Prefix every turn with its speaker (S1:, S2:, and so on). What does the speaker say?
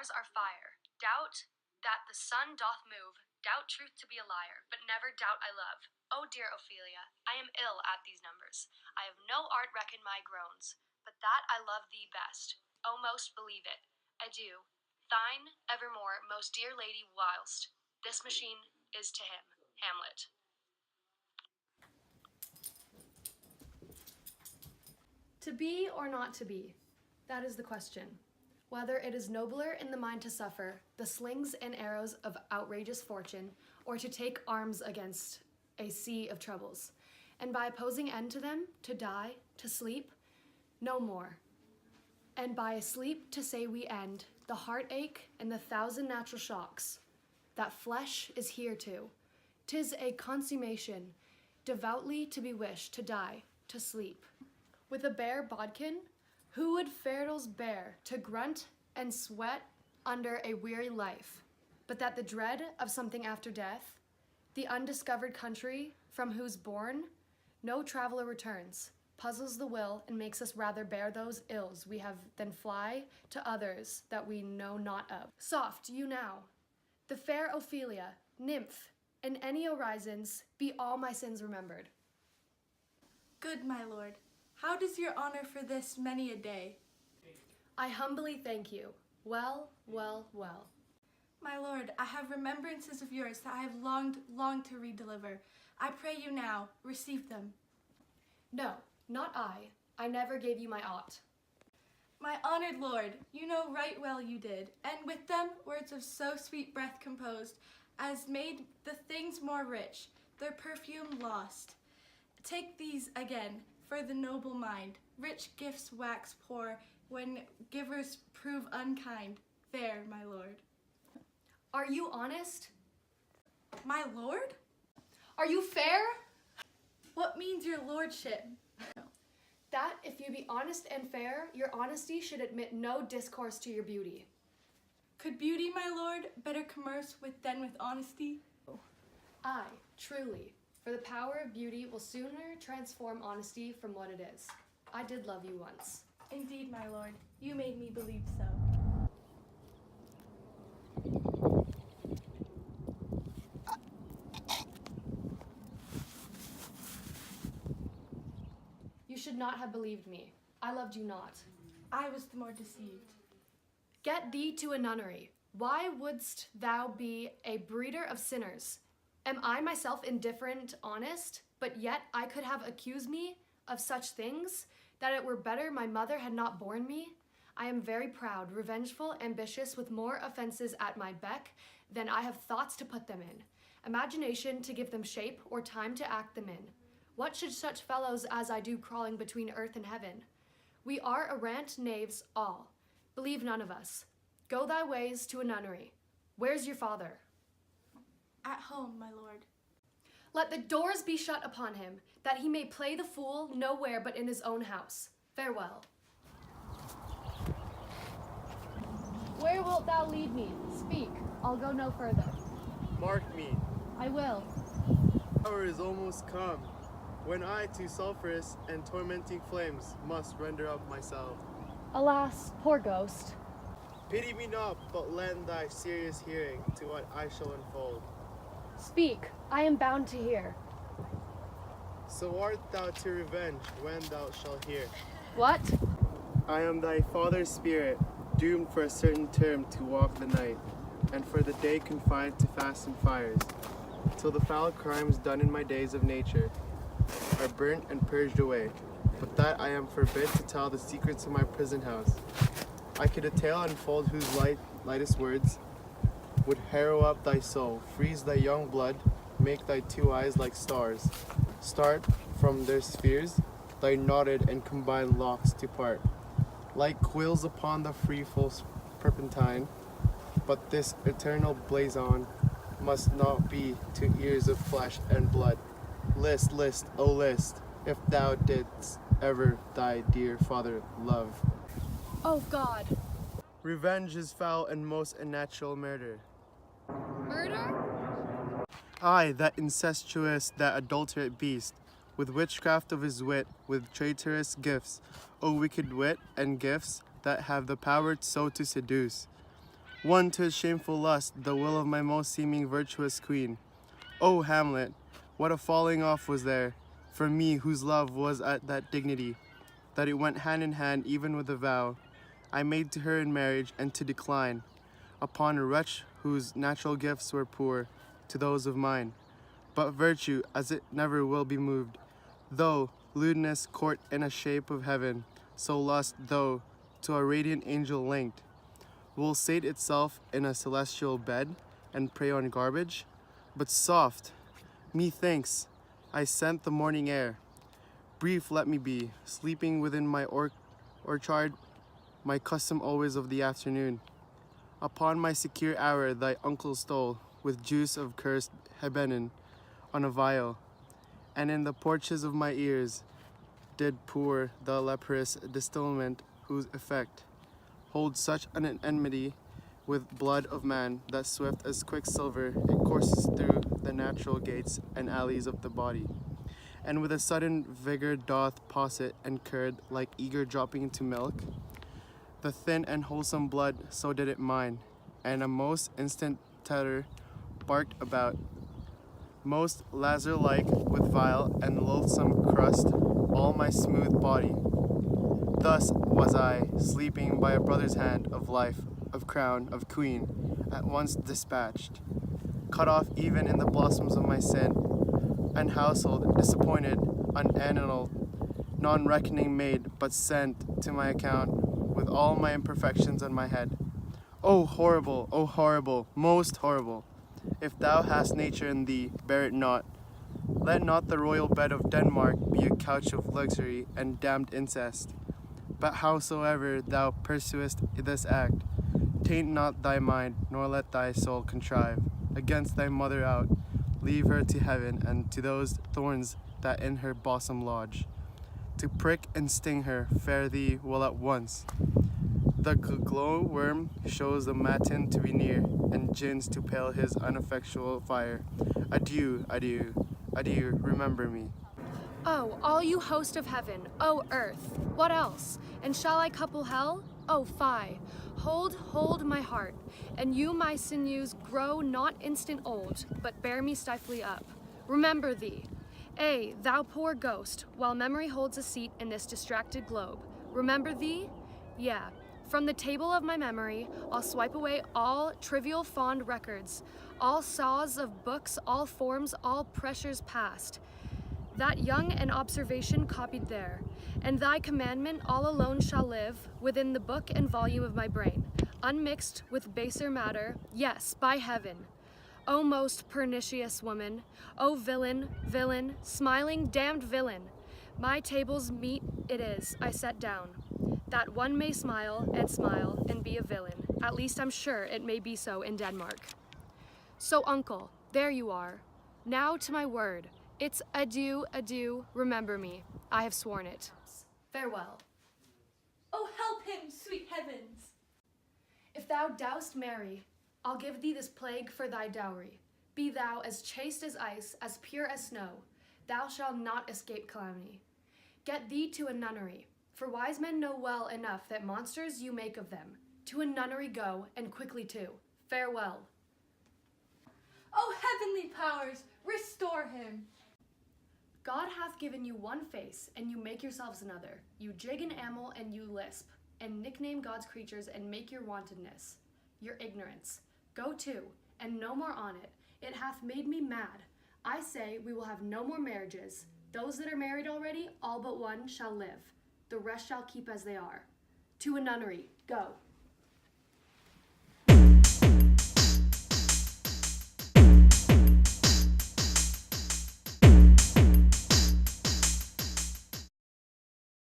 S1: stars are fire. Doubt that the sun doth move, doubt truth to be a liar, but never doubt I love. Oh dear Ophelia, I am ill at these numbers. I have no art reckon my groans, but that I love thee best. Oh most believe it. Adieu. Thine, evermore, most dear lady, whilst this machine is to him. Hamlet.
S2: To be or not to be? That is the question. Whether it is nobler in the mind to suffer the slings and arrows of outrageous fortune, or to take arms against a sea of troubles, and by opposing end to them, to die, to sleep, no more. And by a sleep to say we end the heartache and the thousand natural shocks that flesh is here to. 'Tis a consummation, devoutly to be wished, to die, to sleep. With a bare bodkin, who would fardels bear to grunt and sweat under a weary life, but that the dread of something after death, the undiscovered country from whose bourne no traveler returns, puzzles the will and makes us rather bear those ills we have than fly to others that we know not of. Soft, you now, the fair Ophelia, nymph, in any orisons, be all my sins remembered.
S3: Good my lord, how does your honor for this many a day?
S2: I humbly thank you. Well, well, well.
S3: My lord, I have remembrances of yours that I have longed to redeliver. I pray you now, receive them.
S2: No, not I. I never gave you my ought.
S3: My honored lord, you know right well you did, and with them words of so sweet breath composed, as made the things more rich, their perfume lost. Take these again, for the noble mind. Rich gifts wax poor, when givers prove unkind. There, my lord.
S2: Are you honest?
S3: My lord?
S2: Are you fair?
S3: What means your lordship?
S2: That if you be honest and fair, your honesty should admit no discourse to your beauty.
S3: Could beauty, my lord, better commerce than with honesty?
S2: Aye, truly, for the power of beauty will sooner transform honesty from what it is. I did love you once.
S3: Indeed, my lord, you made me believe so.
S2: You should not have believed me. I loved you not.
S3: I was the more deceived.
S2: Get thee to a nunnery. Why wouldst thou be a breeder of sinners? Am I myself indifferent, honest, but yet I could have accused me of such things, that it were better my mother had not borne me? I am very proud, revengeful, ambitious, with more offenses at my beck than I have thoughts to put them in, imagination to give them shape, or time to act them in. What should such fellows as I do crawling between earth and heaven? We are arrant knaves all. Believe none of us. Go thy ways to a nunnery. Where's your father?
S3: At home, my lord.
S2: Let the doors be shut upon him, that he may play the fool nowhere but in his own house. Farewell. Where wilt thou lead me? Speak, I'll go no further.
S4: Mark me.
S2: I will.
S4: The hour is almost come, when I to sulphurous and tormenting flames must render up myself.
S2: Alas, poor ghost.
S4: Pity me not, but lend thy serious hearing to what I shall unfold.
S2: Speak, I am bound to hear.
S4: So art thou to revenge when thou shalt hear.
S2: What?
S4: I am thy father's spirit, doomed for a certain term to walk the night, and for the day confined to fasten fires, till the foul crimes done in my days of nature are burnt and purged away. But that I am forbid to tell the secrets of my prison house. I could a tale unfold whose lightest words would harrow up thy soul, freeze thy young blood, make thy two eyes like stars, start from their spheres, thy knotted and combined locks to part, like quills upon the free-full serpentine. But this eternal blazon must not be to ears of flesh and blood. List, list, oh list, if thou didst ever thy dear father love.
S2: Oh God.
S4: Revenge is foul and most unnatural murder.
S2: Murder?
S4: Aye, that incestuous, that adulterate beast, with witchcraft of his wit, with traitorous gifts, O wicked wit and gifts that have the power so to seduce. won to his shameful lust the will of my most seeming virtuous queen. O Hamlet, what a falling off was there, for me whose love was at that dignity, that it went hand in hand even with a vow I made to her in marriage, and to decline upon a wretch whose natural gifts were poor to those of mine. But virtue, as it never will be moved, though lewdness court in a shape of heaven, so lust, though to a radiant angel linked, will sate itself in a celestial bed and prey on garbage. But soft, methinks, I scent the morning air. Brief let me be, sleeping within my orchard, my custom always of the afternoon. Upon my secure hour thy uncle stole, with juice of cursed Hebenon, on a vial, and in the porches of my ears did pour the leprous distilment, whose effect holds such an enmity with blood of man, that swift as quicksilver it courses through the natural gates and alleys of the body, and with a sudden vigor doth posset and curd like eager dropping into milk. The thin and wholesome blood, so did it mine, and a most instant terror barked about, most Lazar-like with vile and loathsome crust all my smooth body. Thus was I, sleeping by a brother's hand of life, of crown, of queen, at once dispatched, cut off even in the blossoms of my sin, and household, disappointed, unannulled, non-reckoning made, but sent to my account, with all my imperfections on my head. O horrible, most horrible! If thou hast nature in thee, bear it not. Let not the royal bed of Denmark be a couch of luxury and damned incest. But howsoever thou pursuest this act, taint not thy mind, nor let thy soul contrive against thy mother out. Leave her to heaven and to those thorns that in her bosom lodge. To prick and sting her, fare thee well at once. The glow-worm shows the matin to be near, and gins to pale his ineffectual fire. Adieu, adieu, adieu, remember me.
S2: Oh, all you host of heaven, oh earth, what else? And shall I couple hell? Oh fie, hold my heart, and you my sinews grow not instant old, but bear me stifely up. Remember thee. Ay, thou poor ghost, while memory holds a seat in this distracted globe. Remember thee? Yeah. From the table of my memory, I'll swipe away all trivial fond records, all saws of books, all forms, all pressures past. That young and observation copied there, and thy commandment all alone shall live within the book and volume of my brain, unmixed with baser matter, yes, by heaven. O most pernicious woman, O villain, smiling damned villain, my table's meat it is, I set down, that one may smile and be a villain. At least I'm sure it may be so in Denmark. So uncle, there you are. Now to my word. It's adieu, adieu, remember me. I have sworn it. Farewell.
S3: Oh, help him, sweet heavens!
S2: If thou doust marry, I'll give thee this plague for thy dowry. Be thou as chaste as ice, as pure as snow. Thou shalt not escape calamity. Get thee to a nunnery, for wise men know well enough that monsters you make of them. To a nunnery go, and quickly too. Farewell.
S3: Oh, heavenly powers, restore him!
S2: God hath given you one face, and you make yourselves another. You jig and amble, and you lisp, and nickname God's creatures, and make your wantonness, your ignorance. Go to, and no more on it. It hath made me mad. I say we will have no more marriages. Those that are married already, all but one, shall live. The rest shall keep as they are. To a nunnery, go.